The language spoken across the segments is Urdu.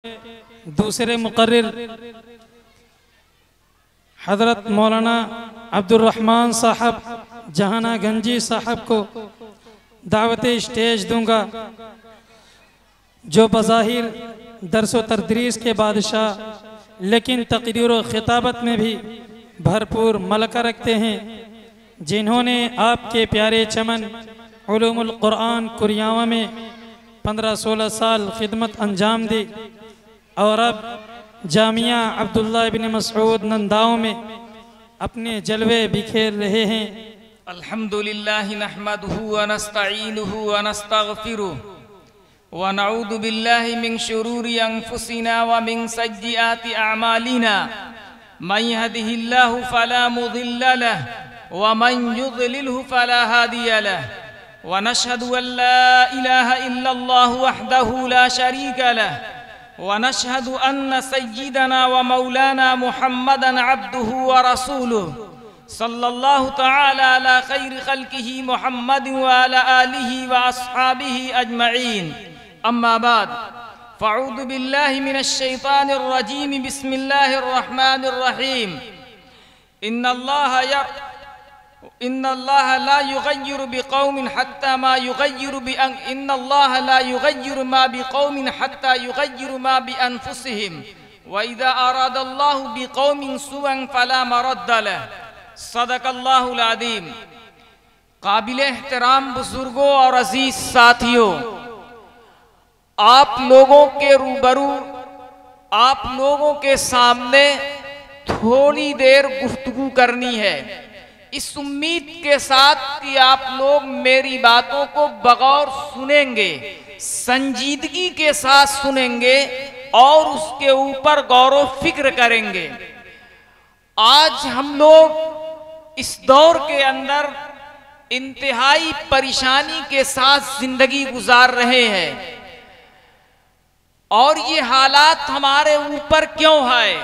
دوسرے مقرر حضرت مولانا عبد الرحمن صاحب جہانا گنجی صاحب کو دعوت اسٹیج دوں گا، جو بظاہر درس و تدریس کے بادشاہ لیکن تقریر و خطابت میں بھی بھرپور ملکہ رکھتے ہیں، جنہوں نے آپ کے پیارے چمن علوم القرآن کریاواں میں 15-16 سال خدمت انجام دی اور اب جامعہ عبداللہ ابن مسعود ننداؤں میں اپنے جلوے بکھیر رہے ہیں۔ الحمدللہ نحمدہ ونستعینہ ونستغفرہ ونعوذ باللہ من شرور انفسنا ومن سیئات اعمالنا من يهده الله فلا مضل له ومن يضلله فلا هادي له ونشهد أن لا إله إلا الله وحده لا شريك له ونشهد أن سيدنا ومولانا محمدا عبده ورسوله صلى الله تعالى على خير خلقه محمد وعلى آله وأصحابه أجمعين. أما بعد فأعوذ بالله من الشيطان الرجيم. بسم الله الرحمن الرحيم. إن الله لا يغير بقوم حتى ما يغير إن الله لا يغير ما بقوم حتى يغير ما بأنفسهم وإذا أراد الله بقوم سوءا فلا مرد له. صدق اللہ العظیم. قابل احترام بزرگوں اور عزیز ساتھیوں، آپ لوگوں کے روبرو، آپ لوگوں کے سامنے تھوڑی دیر گفتگو کرنی ہے، اس امید کے ساتھ کہ آپ لوگ میری باتوں کو بغور سنیں گے، سنجیدگی کے ساتھ سنیں گے اور اس کے اوپر غور و فکر کریں گے۔ آج ہم لوگ اس دور کے اندر انتہائی پریشانی کے ساتھ زندگی گزار رہے ہیں، اور یہ حالات ہمارے اوپر کیوں آئے؟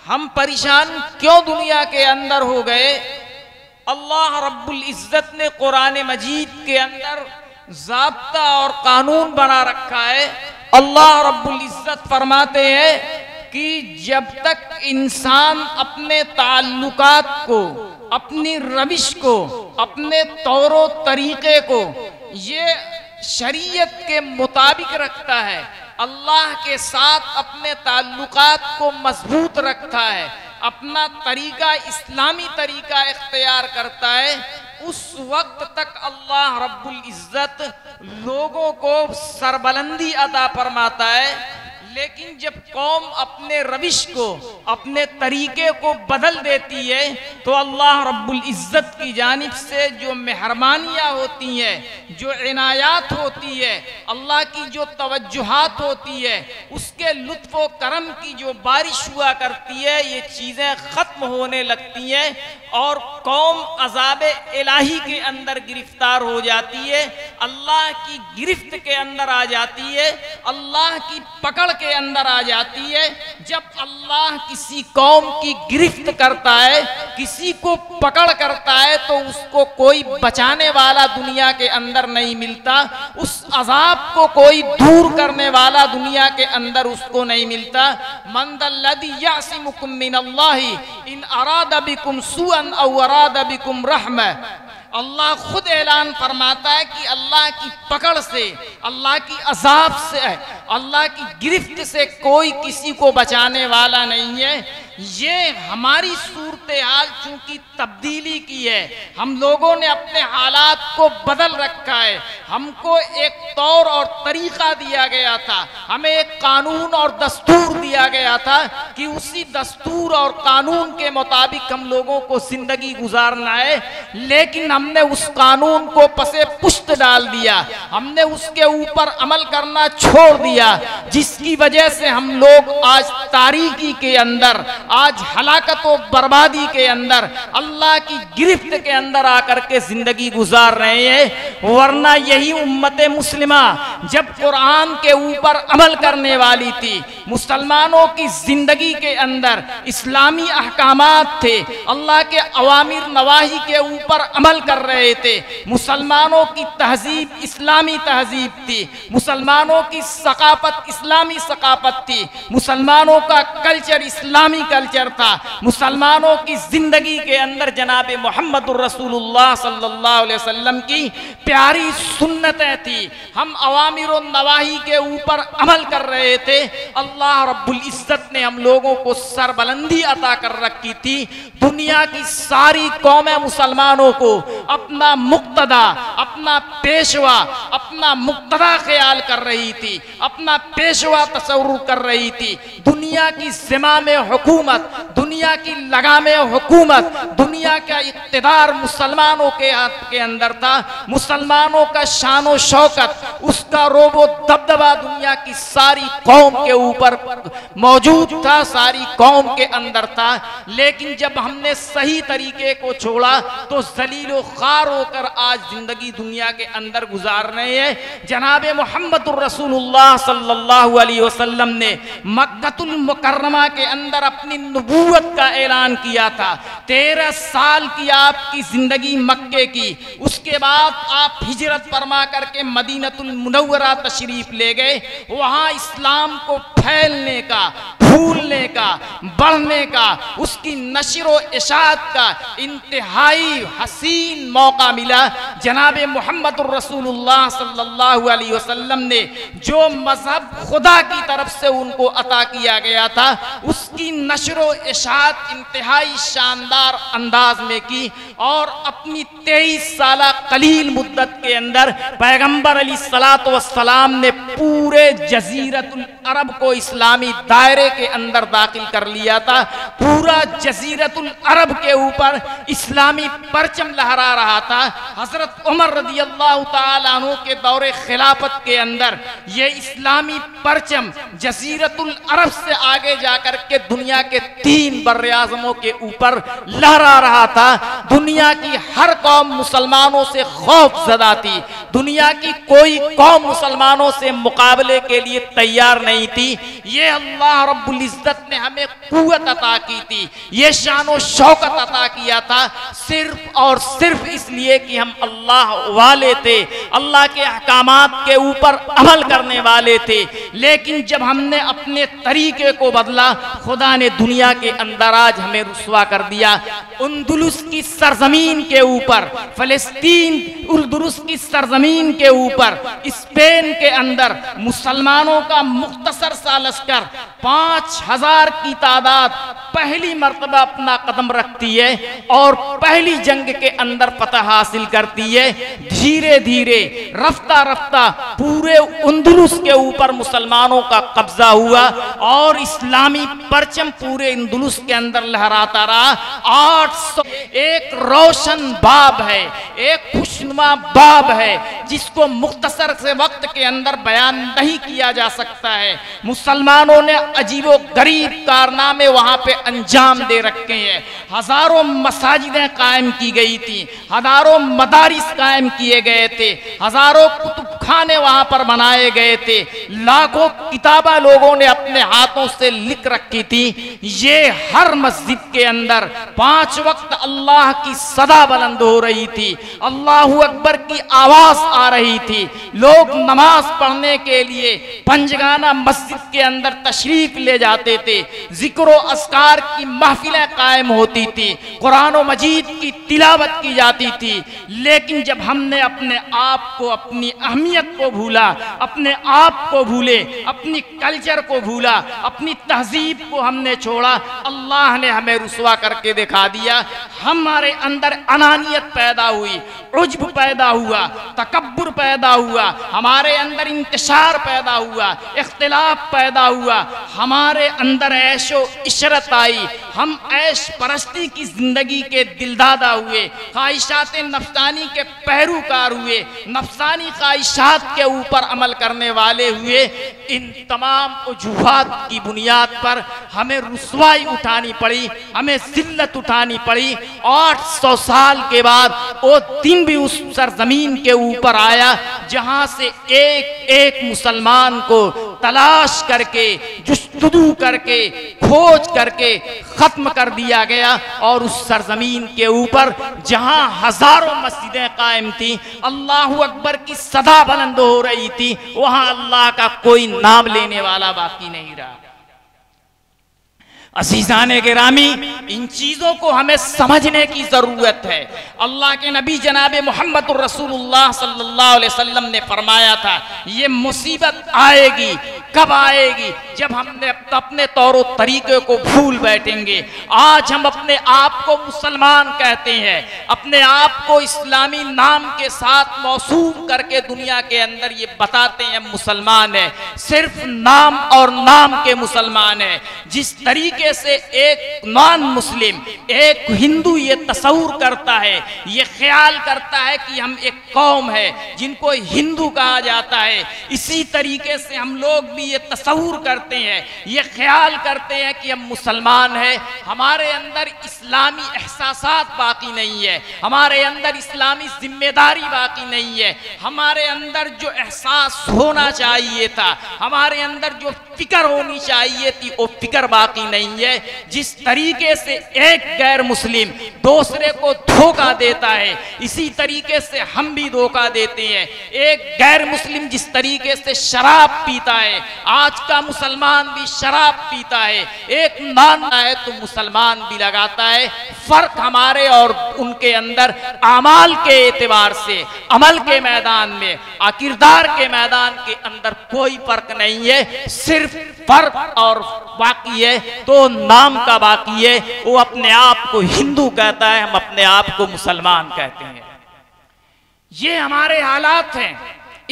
ہم پریشان کیوں دنیا کے اندر ہو گئے؟ اللہ رب العزت نے قرآن مجید کے اندر ضابطہ اور قانون بنا رکھا ہے۔ اللہ رب العزت فرماتے ہیں کہ جب تک انسان اپنے تعلقات کو، اپنی روش کو، اپنے طور و طریقے کو یہ شریعت کے مطابق رکھتا ہے، اللہ کے ساتھ اپنے تعلقات کو مضبوط رکھتا ہے، اپنا طریقہ اسلامی طریقہ اختیار کرتا ہے، اس وقت تک اللہ رب العزت لوگوں کو سربلندی عطا فرماتا ہے۔ لیکن جب قوم اپنے روش کو، اپنے طریقے کو بدل دیتی ہے تو اللہ رب العزت کی جانب سے جو مہربانیاں ہوتی ہیں، جو عنایات ہوتی ہے، اللہ کی جو توجہات ہوتی ہے، اس کے لطف و کرم کی جو بارش ہوا کرتی ہے، یہ چیزیں ختم ہونے لگتی ہیں اور قوم عذاب الہی کے اندر گرفتار ہو جاتی ہے، اللہ کی گرفت کے اندر آ جاتی ہے، اللہ کی پکڑ کے اندر آ جاتی ہے۔ جب اللہ کسی قوم کی گرفت کرتا ہے، کسی کو پکڑ کرتا ہے، تو اس کو کوئی بچانے والا دنیا کے اندر نہیں ملتا، اس عذاب کو کوئی دور کرنے والا دنیا کے اندر اس کو نہیں ملتا۔ من ذا الذی یعصمکم من اللہ ان اراد بکم سوءا او اراد بکم رحمہ۔ اللہ خود اعلان فرماتا ہے کہ اللہ کی پکڑ سے، اللہ کی عذاب سے، اللہ کی گرفت سے کوئی کسی کو بچانے والا نہیں ہے۔ یہ ہماری صورتحال چونکہ تبدیلی کی ہے، ہم لوگوں نے اپنے حالات کو بدل رکھا ہے، ہم کو ایک طور اور طریقہ دیا گیا تھا، ہمیں ایک قانون اور دستور دیا گیا تھا کہ اسی دستور اور قانون کے مطابق ہم لوگوں کو زندگی گزارنا ہے، لیکن ہم نے اس قانون کو پسے پشت ڈال دیا، ہم نے اس کے اوپر عمل کرنا چھوڑ دیا، جس کی وجہ سے ہم لوگ آج تاریکی کے اندر، آج ہلاکت و بربادی کے اندر، اللہ کی گرفت کے اندر آ کر کے زندگی گزار رہے ہیں۔ ورنہ یہی امت مسلمہ جب قرآن کے اوپر عمل کرنے والی تھی، مسلمانوں کی زندگی کے اندر اسلامی احکامات تھے، اللہ کے اوامر نواہی کے اوپر عمل کر رہے تھے، مسلمانوں کی تہذیب اسلامی تہذیب تھی، مسلمانوں کی ثقافت اسلامی ثقافت تھی، مسلمانوں کا کلچر اسلامی کلچر تھا، مسلمانوں کی زندگی کے اندر جناب محمد الرسول اللہ صلی اللہ علیہ وسلم کی پیاری سنتیں تھی، ہم اوامر و نواہی کے اوپر عمل کر رہے تھے۔ اللہ رب العزت نے ہم لوگوں کو سربلندی عطا کر رکھی تھی، دنیا کی ساری قومیں مسلمانوں کو اپنا مقتدا، اپنا پیشوا، اپنا مقتدا خیال کر رہی تھی، اپنا پیشوا تصور کر رہی تھی۔ دنیا کی زمام حکومت، دنیا کی لگام حکومت، دنیا کا اقتدار مسلمانوں کے ہاتھ کے اندر تھا، مسلمانوں کا شان و شوکت، اس کا روب و دبدبہ دنیا کی ساری قوم کے اوپر موجود تھا، ساری قوم کے اندر تھا۔ لیکن جب ہم نے صحیح طریقے کو چھوڑا تو ذلیل و خوار ہو کر آج زندگی دنیا کے اندر گزار رہے ہیں۔ جناب محمد الرسول اللہ صلی اللہ علیہ وسلم نے مکہ المکرمہ کے اندر اپنی نبوت کا اعلان کیا تھا۔ 13 سال کی آپ کی زندگی مکے کی، اس کے بعد آپ ہجرت فرما کر کے مدینہ المنورہ تشریف لے گئے۔ وہاں اسلام کو پھیلنے کا، پھولنے کا، بڑھنے کا، اس کی نشر و اشاعت کا انتہائی حسین موقع ملا۔ جناب محمد الرسول اللہ صلی اللہ علیہ وسلم نے جو مذہب خدا کی طرف سے ان کو عطا کیا گیا تھا، اس کی نشر و اشاعت انتہائی شاندار انداز میں کی، اور اپنی 23 سالہ قلیل مدت کے اندر پیغمبر علیہ السلام نے پورے جزیرت العرب کو اسلامی دائرے کے اندر داخل کر لیا تھا۔ پورا جزیرت العرب کے اوپر اسلامی پرچم لہرا رہا تھا۔ حضرت عمر رضی اللہ تعالیٰ عنہ کے دور خلافت کے اندر یہ اسلامی پرچم جزیرت العرب سے آگے جا کر کے دنیا کے 3 بر اعظموں کے اوپر لہرا رہا تھا۔ دنیا کی ہر قوم مسلمانوں سے خوف زدہ تھی، دنیا کی کوئی قوم مسلمانوں سے مقابلے کے لیے تیار نہیں تھی۔ یہ اللہ رب العزت نے ہمیں قوت عطا کی تھی، یہ شان و شوکت عطا کیا تھا، صرف اور صرف اس لیے کہ ہم اللہ والے تھے، اللہ کے احکامات کے اوپر عمل کرنے والے تھے۔ لیکن جب ہم نے اپنے طریقے کو بدلا، خدا نے دنیا کے اندر آج ہمیں رسوا کر دیا۔ اندلس کی سرزمین کے اوپر، فلسطین اندلس کی سرزمین کے اوپر، اسپین کے اندر مسلمانوں کا مختصر سا لشکر 5000 کی تعداد پہلی مرتبہ اپنا قدم رکھتی ہے اور پہلی جنگ کے اندر فتح حاصل کرتی ہے۔ دھیرے دھیرے رفتہ رفتہ پورے اندلس کے اوپر مسلمانوں کا قبضہ ہوا اور اسلامی پرچم پورے اندلس کے اندر لہراتا رہا۔ 800 ایک روشن باب ہے، ایک خوشنما باب ہے جس کو مختصر سے وقت کے اندر بیان نہیں کیا جا سکتا ہے۔ مسلمانوں نے عجیب و غریب کارنامے وہاں پہ انجام دے رکھے ہیں۔ ہزاروں مساجدیں قائم کی گئی تھی، ہزاروں مدارس قائم کیے گئے تھے، ہزاروں کتب خانے وہاں پر بنائے گئے تھے، لاکھوں کتابیں لوگوں نے اپنے ہاتھوں سے لکھ رکھی تھی۔ یہ ہر مسجد کے اندر 5 وقت اللہ کی صدا بلند ہو رہی تھی، اللہ اکبر کی آواز آ رہی تھی، لوگ نماز پڑھنے کے لیے پنجگانہ مسجد کے اندر تشریف لے جاتے تھے، ذکر و اذکار کی محفلیں قائم ہوتی تھی، قرآن و مجید کی تلاوت کی جاتی تھی۔ لیکن جب ہم نے اپنے آپ کو، اپنی اہمیت کو بھولا، اپنے آپ کو بھولے، اپنی کلچر کو بھولا، اپنی تہذیب کو ہم نے چھوڑا، اللہ نے ہمیں رسوا کر کے دکھا دیا۔ ہمارے اندر انانیت پیدا ہوئی، عجب پیدا ہوا، تکبر پیدا ہوا، ہمارے اندر انتشار پیدا ہوا، اختلاف پیدا ہوا، ہمارے اندر عیش و عشرت آئی، ہم عیش پرستی کی زندگی کے دلدادہ ہوئے، خواہشات نفسانی کے پیروکار ہوئے، نفسانی خواہشات ارشاد کے اوپر عمل کرنے والے ہوئے، ان تمام وجوہات کی بنیاد پر ہمیں رسوائی اٹھانی پڑی، ہمیں ذلت اٹھانی پڑی۔ 800 سال کے بعد وہ دن بھی اس سرزمین کے اوپر آیا جہاں سے ایک ایک مسلمان کو تلاش کر کے، جستجو کر کے، کھوج کر کے ختم کر دیا گیا، اور اس سرزمین کے اوپر جہاں ہزاروں مسجدیں قائم تھیں، اللہ اکبر کی صدا بلند ہو رہی تھی، وہاں اللہ کا کوئی نام لینے والا باقی نہیں رہا۔ عزیزان گرامی، ان چیزوں کو ہمیں سمجھنے کی ضرورت ہے۔ اللہ کے نبی جناب محمد الرسول اللہ صلی اللہ علیہ وسلم نے فرمایا تھا، یہ مصیبت آئے گی، کب آئے گی؟ جب ہم نے اپنے طور و طریقے کو بھول بیٹھیں گے۔ آج ہم اپنے آپ کو مسلمان کہتے ہیں، اپنے آپ کو اسلامی نام کے ساتھ موصوف کر کے دنیا کے اندر یہ بتاتے ہیں مسلمان ہیں، صرف نام اور نام کے مسلمان ہیں۔ جس طریقے سے ایک نان مسلم، ایک ہندو یہ تصور کرتا ہے، یہ خیال کرتا ہے کہ ہم ایک قوم ہے جن کو ہندو کہا جاتا ہے، اسی طریقے سے ہم لوگ بھی یہ تصور کرتے ہیں، یہ خیال کرتے ہیں کہ ہم مسلمان ہیں۔ ہمارے اندر اسلامی احساسات باقی نہیں ہے، ہمارے اندر اسلامی ذمہ داری باقی نہیں ہے، ہمارے اندر جو احساس ہونا چاہیے تھا، ہمارے اندر جو فکر ہونی چاہیے تھی، وہ فکر باقی نہیں ہے۔ جس طریقے سے ایک غیر مسلم دوسرے کو دھوکہ دیتا ہے، اسی طریقے سے ہم بھی دھوکہ دیتے ہیں۔ ایک غیر مسلم جس طریقے سے شراب پیتا ہے، آج کا مسلمان بھی شراب پیتا ہے، ایک نان ہے تو مسلمان بھی لگاتا ہے۔ فرق ہمارے اور ان کے اندر اعمال کے اعتبار سے، عمل کے میدان میں، کردار کے میدان کے اندر کوئی فرق نہیں ہے، صرف فرق اور باقی ہے تو نام کا باقی ہے۔ وہ اپنے آپ کو ہندو کہتا ہے، ہم اپنے آپ کو مسلمان کہتے ہیں۔ یہ ہمارے حالات ہیں۔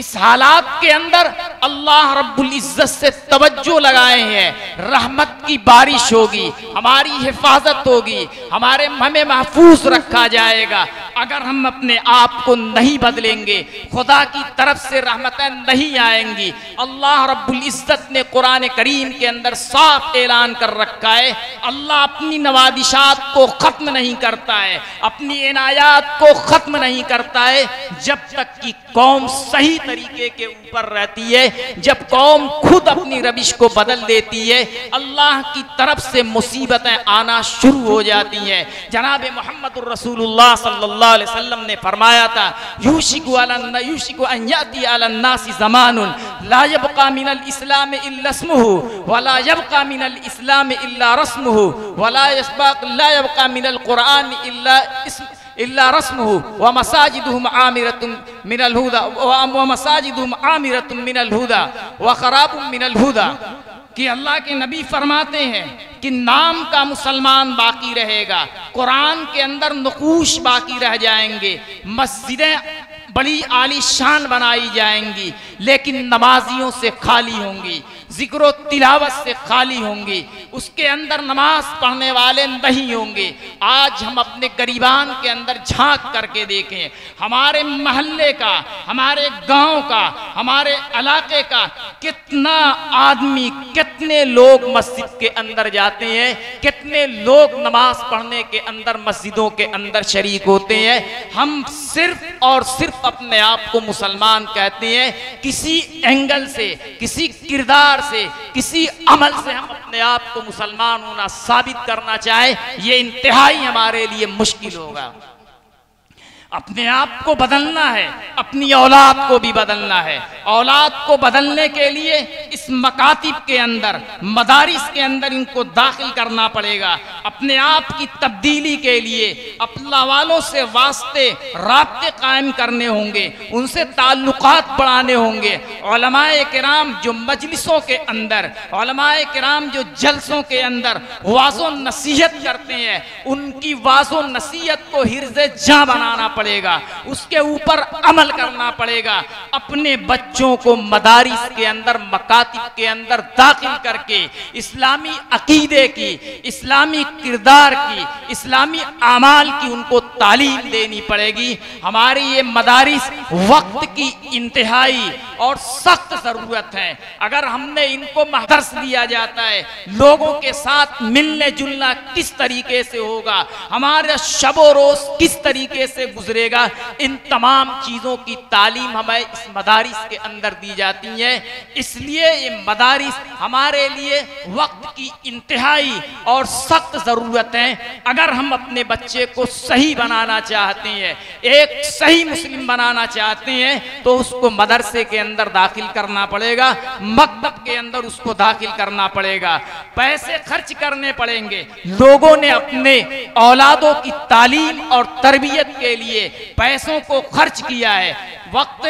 اس حالات کے اندر اللہ رب العزت سے توجہ لگائے ہیں، رحمت کی بارش ہوگی، ہماری حفاظت ہوگی، ہمیں محفوظ رکھا جائے گا۔ اگر ہم اپنے آپ کو نہیں بدلیں گے، خدا کی طرف سے رحمتیں نہیں آئیں گی۔ اللہ رب العزت نے قرآن کریم کے اندر صاف اعلان کر رکھا ہے، اللہ اپنی نوازشات کو ختم نہیں کرتا ہے، اپنی عنایات کو ختم نہیں کرتا ہے جب تک کہ قوم صحیح طریقے کے اوپر رہتی ہے۔ جب قوم خود اپنی روش کو بدل دیتی ہے، اللہ کی طرف سے مصیبتیں آنا شروع ہو جاتی ہیں۔ جناب محمد الرسول اللہ صلی اللہ علیہ وسلم نے فرمایا تھا، یوشک ان یاتی علی الناس زمان لا یبقى من الاسلام الا اسمه ولا يبقى من الاسلام الا رسمه ولا يبقى من القرآن الا رسمه ومساجدهم عامرة من الهدى وخراب من الهدى۔ کہ اللہ کے نبی فرماتے ہیں کہ نام کا مسلمان باقی رہے گا، قرآن کے اندر نقوش باقی رہ جائیں گے، مسجدیں بڑی عالی شان بنائی جائیں گی، لیکن نمازیوں سے خالی ہوں گی، ذکر و تلاوت سے خالی ہوں گی، اس کے اندر نماز پڑھنے والے نہیں ہوں گے۔ آج ہم اپنے گریبان کے اندر جھانک کر کے دیکھیں، ہمارے محلے کا، ہمارے گاؤں کا، ہمارے علاقے کا کتنا آدمی، کتنے لوگ مسجد کے اندر جاتے ہیں، کتنے لوگ نماز پڑھنے کے اندر مسجدوں کے اندر شریک ہوتے ہیں۔ ہم صرف اور صرف اپنے آپ کو مسلمان کہتے ہیں، کسی اینگل سے، کسی کردار سے، کسی عمل سے ہم اپنے آپ کو مسلمان ہونا ثابت کرنا چاہے، یہ انتہائی ہمارے لیے مشکل ہوگا۔ اپنے آپ کو بدلنا ہے، اپنی اولاد کو بھی بدلنا ہے۔ اولاد کو بدلنے کے لیے اس مکاتب کے اندر، مدارس کے اندر ان کو داخل کرنا پڑے گا۔ اپنے آپ کی تبدیلی کے لیے اللہ والوں سے واسطے، رابطے قائم کرنے ہوں گے، ان سے تعلقات بڑھانے ہوں گے۔ علماء کرام جو مجلسوں کے اندر، علماء کرام جو جلسوں کے اندر واعظ و نصیحت کرتے ہیں، ان کی واعظ و نصیحت کو حرز جاں بنانا پڑے گا، اس کے اوپر عمل کرنا پڑے گا۔ اپنے بچوں کو مدارس کے اندر، مکاتب کے اندر داخل کر کے اسلامی عقیدے کی، اسلامی کردار کی، اسلامی اعمال کی ان کو تعلیم دینی پڑے گی۔ ہماری یہ مدارس وقت کی انتہائی اور سخت ضرورت ہے۔ اگر ہم نے ان کو درس دیا جاتا ہے لوگوں کے ساتھ ملنے جلنا کس طریقے سے ہوگا، ہمارا شب و روز کس طریقے سے گزرے گا، ان تمام چیزوں کی تعلیم ہمیں اس مدارس کے اندر دی جاتی ہے۔ اس لیے یہ مدارس ہمارے لیے وقت کی انتہائی اور سخت ضرورت ہے۔ اگر ہم اپنے بچے کو صحیح بنانا چاہتے ہیں، ایک صحیح مسلم بنانا چاہتے ہیں، تو اس کو مدرسے کے اندر داخل کرنا پڑے گا، مکتب کے اندر اس کو داخل کرنا پڑے گا، پیسے خرچ کرنے پڑیں گے۔ لوگوں نے اپنے اولادوں کی تعلیم اور تربیت کے لیے پیسوں کو خرچ کیا ہے۔ وقت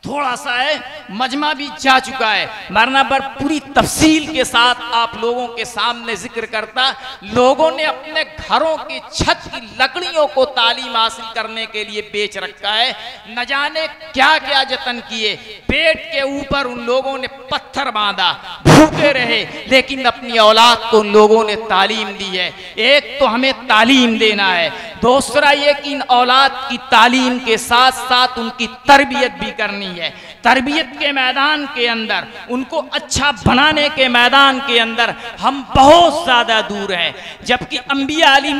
تھوڑا سا ہے، مجمع بھی جا چکا ہے، ورنہ پر پوری تفصیل کے ساتھ آپ لوگوں کے سامنے ذکر کرتا۔ لوگوں نے اپنے گھروں کی چھت کی لکڑیوں کو تعلیم حاصل کرنے کے لیے بیچ رکھا ہے، نہ جانے کیا کیا جتن کیے۔ پیٹ کے اوپر ان لوگوں نے پتھر باندھا، بھوکے رہے، لیکن اپنی اولاد کو ان لوگوں نے تعلیم دی ہے۔ ایک تو ہمیں تعلیم دینا ہے، دوسرا یہ کہ ان اولاد کی تعلیم کے ساتھ ساتھ ان کی تربیت بھی کرنی ہے۔ تربیت کے میدان کے اندر، ان کو اچھا بنانے کے میدان کے اندر ہم بہت زیادہ دور ہیں، جبکہ انبیاء علیہ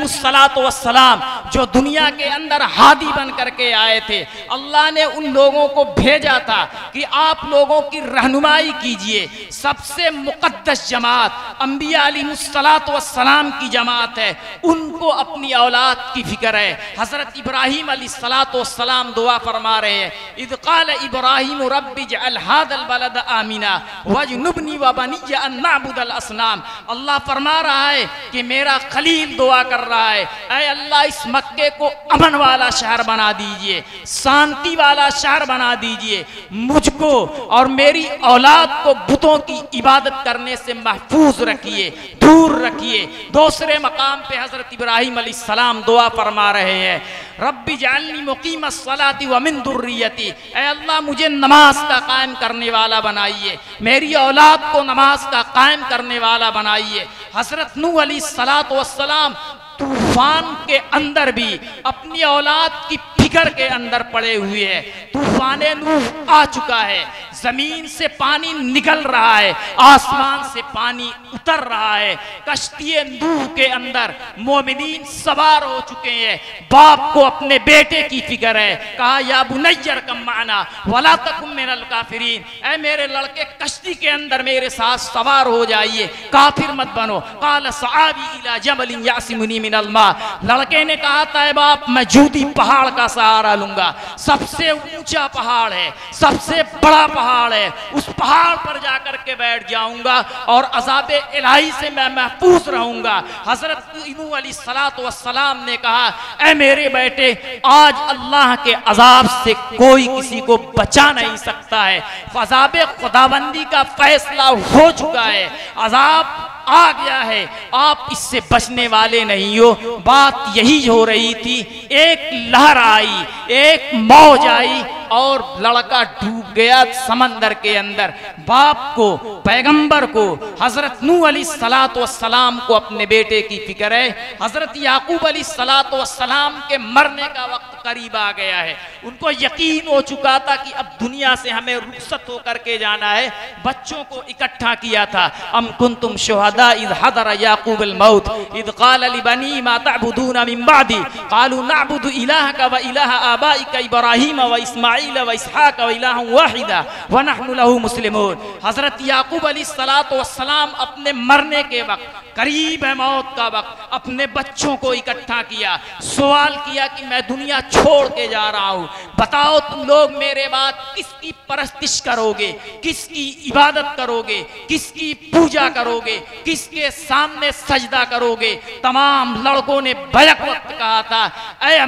السلام جو دنیا کے اندر ہادی بن کر کے آئے تھے، اللہ نے ان لوگوں کو بھیجا تھا کہ آپ لوگوں کی رہنمائی کیجئے۔ سب سے مقدس جماعت انبیاء علیہ السلام کی جماعت ہے، ان کو اپنی اولاد کی فکر ہے۔ حضرت ابراہیم علیہ السلام دعا فرما رہے ہیں، اذ قال ابراہیم رب اجعل هذا البلد آمنا واجنبنی وبنی ان نعبد الاصنام۔ اللہ فرما رہا ہے کہ میرا خلیل دعا کر رہا ہے، اے اللہ اس مکے کو امن والا شہر بنا دیجئے، شانتی والا شہر بنا دیجئے، مجھ کو اور میری اولاد کو بتوں کی عبادت کرنے سے محفوظ رکھیے، دور رکھیے۔ دوسرے مقام پہ حضرت ابراہیم علیہ السلام دعا فرما رہے ہیں، رب اجعلنی مقیم الصلاۃ ومن ذریتی، اے اللہ مجھے نماز کا قائم کرنے والا بنائیے، میری اولاد کو نماز کا قائم کرنے والا بنائیے۔ حضرت نوح علیہ السلام طوفان کے اندر بھی اپنی اولاد کی فکر کے اندر پڑے ہوئے ہیں۔ طوفان نوح آ چکا ہے، زمین سے پانی نکل رہا ہے، آسمان سے پانی اتر رہا ہے، کشتی نوح کے اندر مومنین سوار ہو چکے ہیں۔ باپ کو اپنے بیٹے کی فکر ہے، کہا یا بنی ارکب معنا ولا تکن من الکافرین، اے میرے لڑکے کشتی کے اندر میرے ساتھ سوار ہو جائیے، کافر مت بنو۔ قال سآوی الی جبل یعصمنی من الماء، لڑکے نے کہا تھا اے باپ میں جودی پہاڑ کا سہارا لوں گا، سب سے اونچا پہاڑ ہے، سب سے بڑا پہاڑ ہے، اس پہاڑ پر جا کر کے بیٹھ جاؤں گا اور عذاب الہی سے میں محفوظ رہوں گا۔ حضرت نوح علیہ السلام نے کہا اے میرے بیٹے آج اللہ کے عذاب سے کوئی کسی کو بچا نہیں سکتا ہے، عذاب خداوندی کا فیصلہ ہو چکا ہے، عذاب آ گیا ہے، آپ اس سے بچنے والے نہیں ہو۔ بات یہی ہو رہی تھی، ایک لہر آئی، ایک موج آئی اور لڑکا ڈوب گیا سمندر کے اندر۔ باپ کو، پیغمبر کو، حضرت نوح علیہ السلام کو اپنے بیٹے کی فکر ہے۔ حضرت یعقوب علیہ السلام کے مرنے کا وقت قریب آ گیا ہے، ان کو یقین ہو چکا تھا کہ اب دنیا سے ہمیں رخصت ہو کر کے جانا ہے۔ بچوں کو اکٹھا کیا تھا، ام کنتم شہداء اذ حضر یعقوب الموت اذ قال لبنی ما تعبدون من بعدی قالوا نعبد الہک و الہ آبائک ابراہیم و اسماعیل و اسحاق و الہ واحدا ونحن له مسلمون۔ حضرت یعقوب علیہ السلام اپنے مرنے کے وقت، قریب ہے موت کا وقت، اپنے بچوں کو اکٹھا کیا، سوال کیا کہ میں دنیا چھوڑ کے جا رہا ہوں، بتاؤ تم لوگ میرے بعد کس کی پرستش کرو گے، کس کی عبادت کرو گے، کس کی پوجا کرو گے، کس کے سامنے سجدہ کرو گے؟ تمام لڑکوں نے بیک وقت کہا تھا اے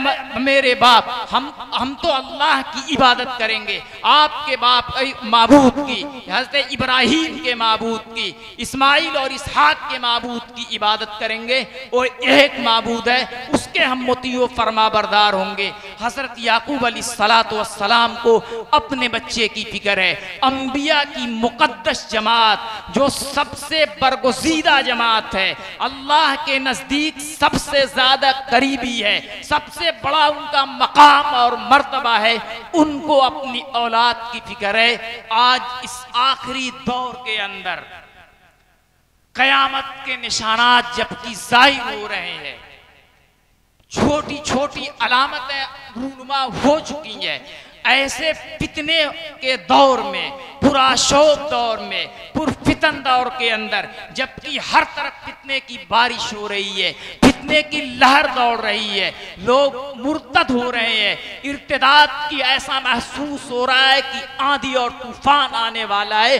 میرے باپ، ہم تو اللہ کی عبادت کریں گے، آپ کے باپ معبود کی، حضرت ابراہیم کے معبود کی، اسماعیل اور اسحاق کے معبود کی عبادت کریں گے، اور ایک معبود ہے اس کے ہم مطیع و فرما بردار ہوں گے۔ حضرت یعقوب علیہ السلام کو اپنے بچے کی فکر ہے۔ انبیاء کی مقدس جماعت جو سب سے برگزیدہ جماعت ہے، اللہ کے نزدیک سب سے زیادہ قریبی ہے، سب سے بڑا ان کا مقام اور مرتبہ ہے، ان کو اپنی اولاد کی فکر ہے۔ آج اس آخری دور کے اندر قیامت کے نشانات جبکہ ظاہر ہو رہے ہیں، چھوٹی چھوٹی علامتیں رونما ہو چکی ہیں، ایسے فتنے کے دور میں، پرآشوب دور میں، پرفتن دور کے اندر، جبکہ ہر طرف فتنے کی بارش ہو رہی ہے، فتنے کی لہر دوڑ رہی ہے، لوگ مرتد ہو رہے ہیں، ارتداد کی ایسا محسوس ہو رہا ہے کہ آندھی اور طوفان آنے والا ہے،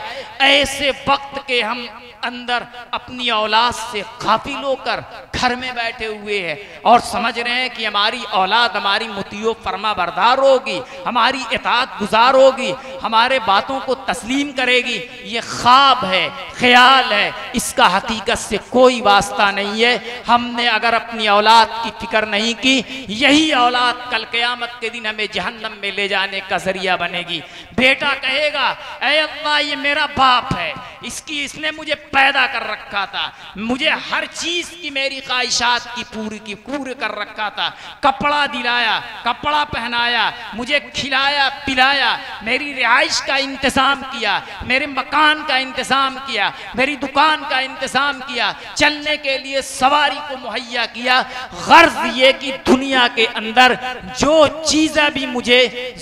ایسے وقت کے ہم اندر اپنی اولاد سے غافل ہو کر گھر میں بیٹھے ہوئے ہیں اور سمجھ رہے ہیں کہ ہماری اولاد ہماری مطیع و فرما بردار ہوگی، ہماری اطاعت گزار ہوگی، ہمارے باتوں کو تسلیم کرے گی۔ یہ خواب ہے، خیال ہے، اس کا حقیقت سے کوئی واسطہ نہیں ہے۔ ہم نے اگر اپنی اولاد کی فکر نہیں کی، یہی اولاد کل قیامت کے دن ہمیں جہنم میں لے جانے کا ذریعہ بنے گی۔ بیٹا کہے گا اے اللہ یہ میرا باپ ہے، اس نے مجھے پیدا کر رکھا تھا، مجھے ہر چیز کی میری خواہشات کی پوری کر رکھا تھا، کپڑا دلایا، کپڑا پہنایا، مجھے کھلایا پلایا، میری رہائش کا انتظام کیا، میرے مکان کا انتظام کیا، میری دکان کا انتظام کیا، چلنے کے لیے سواری کو مہیا کیا۔ غرض یہ کہ دنیا کے اندر جو چیزیں بھی مجھے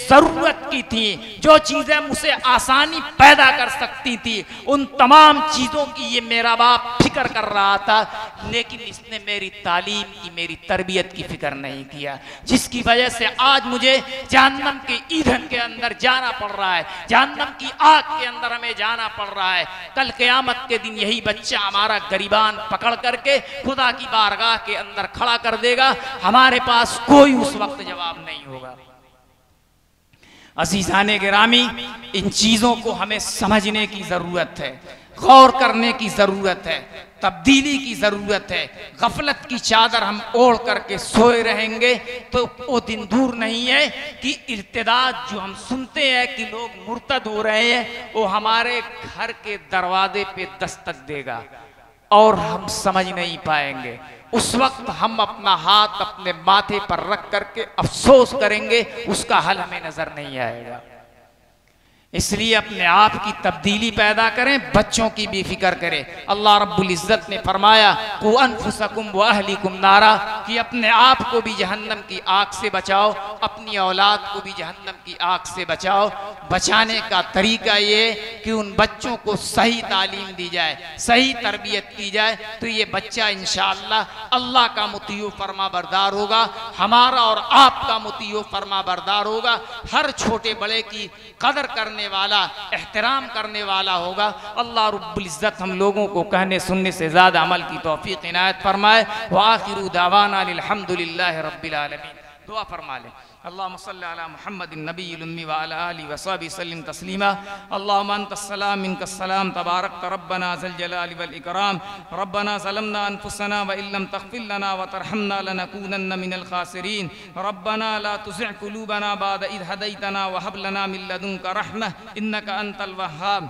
ضرورت کی تھی، جو چیزیں مجھ سے آسانی پیدا کر سکتی تھی، ان تمام چیزوں کی یہ میرا باپ فکر کر رہا تھا، لیکن اس نے میری تعلیم کی، میری تربیت کی فکر نہیں کیا، جس کی وجہ سے آج مجھے جہنم کے ایندھن کے اندر جانا پڑ رہا ہے، جہنم کی آگ کے اندر ہمیں جانا پڑ رہا ہے۔ کل قیامت کے دن یہی بچہ ہمارا گریبان پکڑ کر کے خدا کی بارگاہ کے اندر کھڑا کر دے گا، ہمارے پاس کوئی اس وقت جواب نہیں ہوگا۔ عزیزان گرامی، ان چیزوں کو ہمیں سمجھنے کی ضرورت ہے، غور کرنے کی ضرورت ہے، تبدیلی کی ضرورت ہے۔ غفلت کی چادر ہم اوڑھ کر کے سوئے رہیں گے تو وہ دن دور نہیں ہے کہ ارتداد جو ہم سنتے ہیں کہ لوگ مرتد ہو رہے ہیں، وہ ہمارے گھر کے دروازے پہ دستک دے گا اور ہم سمجھ نہیں پائیں گے۔ اس وقت ہم اپنا ہاتھ اپنے ماتھے پر رکھ کر کے افسوس کریں گے، اس کا حل ہمیں نظر نہیں آئے گا۔ اس لیے اپنے آپ کی تبدیلی پیدا کریں، بچوں کی بھی فکر کریں۔ اللہ رب العزت نے فرمایا قُوْ أَنفُسَكُمْ وَأَهْلِكُمْ نَارًا، کہ اپنے آپ کو بھی جہنم کی آگ سے بچاؤ، اپنی اولاد کو بھی جہنم کی آگ سے بچاؤ۔ بچانے کا طریقہ یہ کہ ان بچوں کو صحیح تعلیم دی جائے، صحیح تربیت کی جائے، تو یہ بچہ انشاءاللہ اللہ کا مطیع و فرما بردار ہوگا، ہمارا اور آپ کا مطیع و فرما بردار ہوگا، ہر چھوٹے بڑے کی قدر کرنے والا، احترام کرنے والا ہوگا۔ اللہ رب العزت ہم لوگوں کو کہنے سننے سے زیادہ عمل کی توفیق عنایت فرمائے۔ وآخر دعوانا الحمدللہ رب العالمین۔ دعا فرما لیں۔ اللہم صلی علی محمد النبی الامی وعلی آلہ وصحبہ سلم تسلیما۔ اللہم انت السلام منک السلام تبارکت ربنا ذی الجلال والاکرام۔ ربنا ظلمنا انفسنا وان لم تغفر لنا وترحمنا لنکونن من الخاسرین۔ ربنا لا تزغ قلوبنا بعد اذ ہدیتنا وہب لنا من لدنک رحمہ انک انت الوہاب۔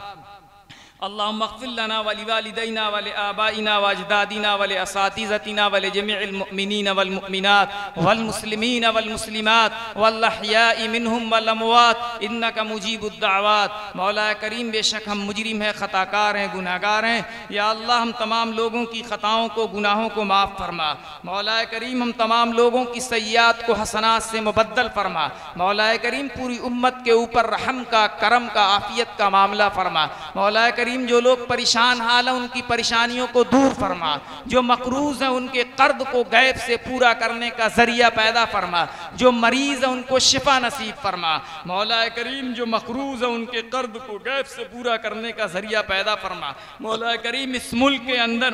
اللہم اغفر لنا ولوالدینا ولآبائنا واجدادنا ولاساتذتنا ولجميع المؤمنین والمؤمنات والمسلمین والمسلمات والاحیاء منہم والاموات انک مجیب الدعوات۔ مولا کریم بے شک ہم مجرم ہیں، خطاکار ہیں، گناہگار ہیں، یا اللہ ہم تمام لوگوں کی خطاؤں کو، گناہوں کو معاف فرما۔ مولا کریم ہم تمام لوگوں کی سیئات کو حسنات سے مبدل فرما۔ مولا کریم پوری امت کے اوپر رحم کا، کرم کا، عافیت کا معاملہ فرما۔ مولا کریم کریم جو لوگ پریشان حال ہیں ان کی پریشانیوں کو دور فرما، جو مقروض ہیں ان کے قرض کو غیب سے پورا کرنے کا ذریعہ پیدا فرما، جو مریض ہیں ان کو شفا نصیب فرما، مولا کریم جو مقروض ہیں ان کے قرض کو غیب سے پورا کرنے کا ذریعہ پیدا فرما، مولا کریم اس ملک کے اندر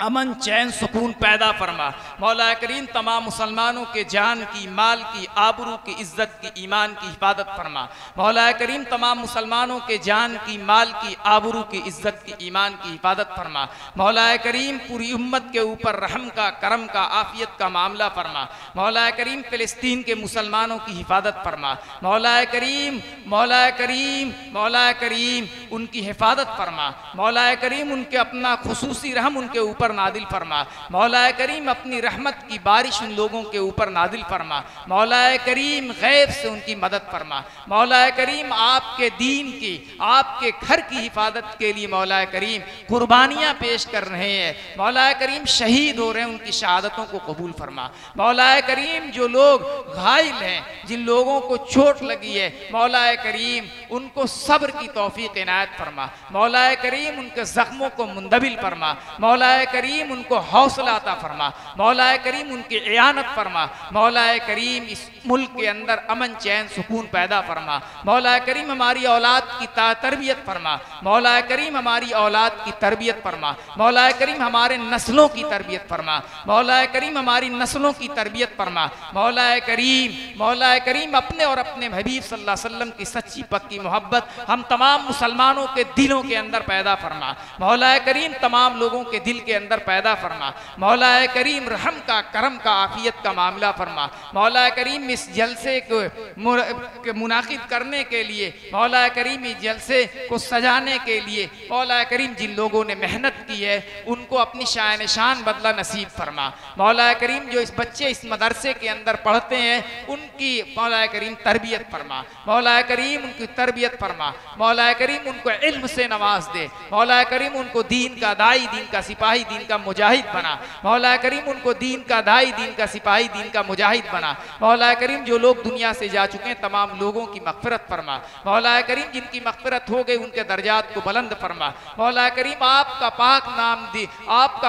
امن چین سکون پیدا فرما، مولا کریم تمام مسلمانوں کے جان کی، مال کی، آبرو کی، عزت کی، ایمان کی حفاظت فرما، مولا کریم تمام مسلمانوں کے جان کی، مال کی، آبرو کی، عزت کی، ایمان کی حفاظت فرما، مولا کریم پوری امت کے اوپر رحم کا، کرم کا، عافیت کا معاملہ فرما، مولا کریم فلسطین کے مسلمانوں کی حفاظت فرما، مولا کریم مولا کریم مولا کریم ان کی حفاظت فرما، مولا کریم ان کے اپنا خصوصی رحم ان کے اوپر نازل فرما، مولا کریم اپنی رحمت کی بارش ان لوگوں کے اوپر نازل فرما، مولا کریم غیب سے ان کی مدد فرما، مولا کریم آپ کے دین کی، آپ کے گھر کی حفاظت کے لیے مولا کریم قربانیاں پیش کر رہے ہیں، مولا کریم شہید ہو رہے ہیں ان کی شہادتوں کو قبول فرما، مولا کریم جو لوگ گھائل ہیں، جن لوگوں کو چوٹ لگی ہے، مولا کریم ان کو صبر کی توفیق عنایت فرما، مولا کریم ان کے زخموں کو مندبل فرما، مولا کریم ان کو حوصلہ عطا فرما، مولا کریم ان کی اعانت فرما، مولا کریم اس ملک کے اندر امن چین سکون پیدا فرما، مولا کریم ہماری اولاد کی تربیت فرما، مولا کریم ہماری اولاد کی تربیت فرما، مولا کریم ہمارے نسلوں کی تربیت فرما، مولا کریم ہماری نسلوں کی تربیت فرما، مولا کریم اپنے اور اپنے حبیب صلی اللہ علیہ وسلم کی سچی پکی محبت ہم تمام مسلمانوں کے دلوں کے اندر پیدا فرما، مولا کریم تمام لوگوں کے دل کے اندر پیدا فرما، مولا کریم رحم کا، کرم کا، عافیت کا معاملہ فرما، مولا کریم اس جلسے کو منعقد کرنے کے لیے، مولا کریم اس جلسے کو سجانے کے لیے، مولا کریم جن لوگوں نے محنت کی ہے ان کو اپنی شان شان بدلہ نصیب فرما، مولا کریم جو اس بچے اس مدرسے کے اندر پڑھتے ہیں ان کی مولا کریم تربیت فرما، مولا کریم ان کی تربیت فرما، مولا کریم ان کو علم سے نواز دے، مولا کریم ان کو دین کا دائی، دین کا سپاہی، دین کا مجاہد بنا، مولا کریم ان کو دین کا دائی، دین کا سپاہی، دین کا مجاہد بنا، مولا کریم جو لوگ دنیا سے جا چکے ہیں تمام لوگوں کی مغفرت فرما، مولا کریم جن کی مغفرت ہو گئی ان کے درجات کو بلند فرما، مولا کریم آپ کا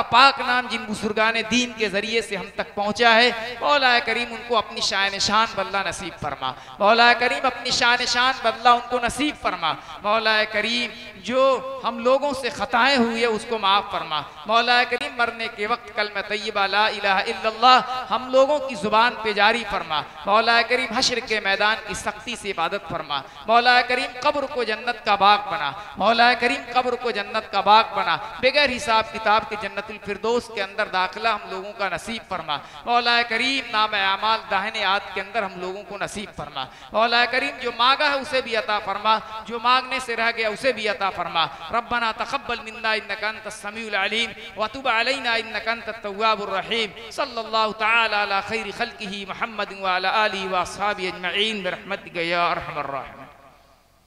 پاک نام جن بزرگان دین کے ذریعے سے ہم تک پہنچا ہے، مولا کریم ان کو اپنی شان شان بدلہ نصیب فرما، مولا کریم اپنی شان شان بدلہ ان کو نصیب فرما، مولا کریم جو ہم لوگوں سے خطائیں ہوئی ہے اس کو معاف فرما، مولا کریم مرنے کے وقت کلمہ طیبہ لا الہ الا اللہ ہم لوگوں کی زبان پہ جاری فرما، مولا کریم حشر کے میدان کی سختی سے عبادت فرما، مولا کریم قبر کو جنت کا باغ بنا، مولا کریم قبر کو جنت کا باغ بنا، بغیر حساب کتاب کے جنت الفردوس کے اندر داخلہ ہم لوگوں کا نصیب فرما، مولا کریم نام اعمال داہنے ہاتھ کے اندر ہم لوگوں کو نصیب فرما، مولا کریم جو مانگا ہے اسے بھی عطا فرما، جو مانگنے سے رہ گیا اسے بھی عطا فرما، ربنا تقبل منا انک انت السمیع العلیم وتب علینا انک انت التواب الرحیم، صلی اللہ تعالی علی خیر خلقہ محمد وعلی آلہ واصحابہ اجمعین برحمتک یا ارحم الراحمین۔